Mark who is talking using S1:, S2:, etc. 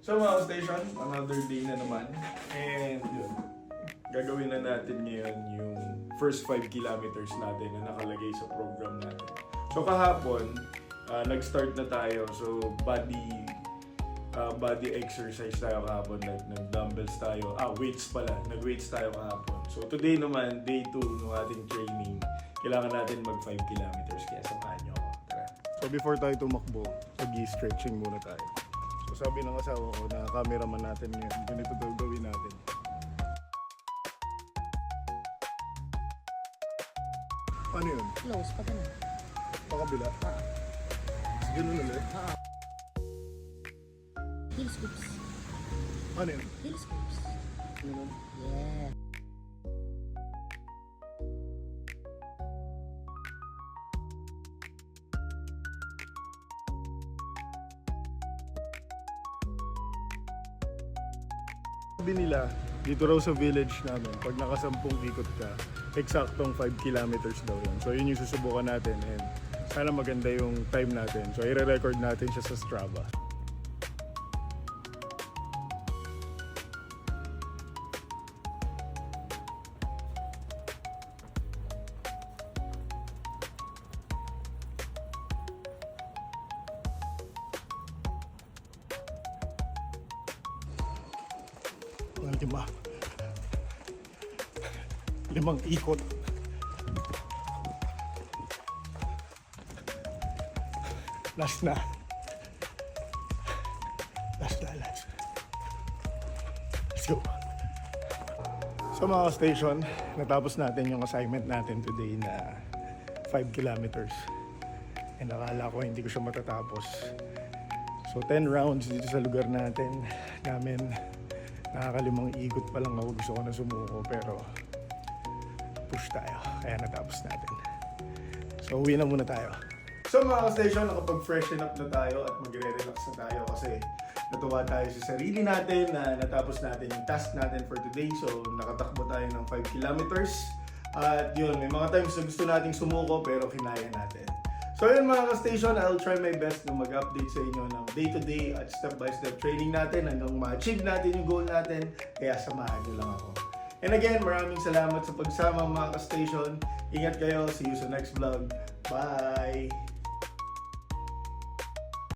S1: So mga station, another day na naman. And yun, gagawin na natin ngayon yung first 5 kilometers natin na nakalagay sa program natin. So kahapon, nag-start na tayo. So body exercise tayo kahapon. Nag-dumbbells tayo. Weights pala. Nag-weights tayo kahapon. So today naman, day 2 ng ating training. Kailangan natin mag 5 kilometers. Kaya samahan nyo ako. Tara.
S2: So before tayo tumakbo, mag-stretching muna tayo. So sabi ng asawa ko na cameraman natin ngayon, ganito daw gawin natin. Paano yun?
S3: Close, pa ganun.
S2: Pakabila? Ganun ulit?
S3: Heel scoops.
S2: Paano yun?
S3: Heel scoops.
S2: Ganun.
S3: Yeah.
S2: Sabi nila, dito raw sa village namin, pag nakasampung ikot ka, eksaktong 5 kilometers daw yun. So yun yung susubukan natin and sana maganda yung time natin. So i-record natin siya sa Strava. Limang ikot. Last na. Last. Let's go. So mga station, natapos natin yung assignment natin today na 5 kilometers. And akala ko hindi ko siya matatapos. So 10 rounds dito sa lugar namin. Nakakalimang ikot pa lang ako, gusto ko na sumuko pero push tayo, kaya natapos natin. So uwi na muna tayo. So mga station, nakapag-freshen up na tayo at magre-relax na tayo kasi natuwa tayo sa sarili natin na natapos natin yung task natin for today. So nakatakbo tayo ng 5 kilometers at yun, may mga times na gusto nating sumuko pero kinaya natin. So yun mga ka-station, I'll try my best na mag-update sa inyo ng day-to-day at step-by-step training natin hanggang ma-achieve natin yung goal natin. Kaya samahan nyo lang ako. And again, maraming salamat sa pagsama mga ka-station. Ingat kayo. See you sa next vlog. Bye!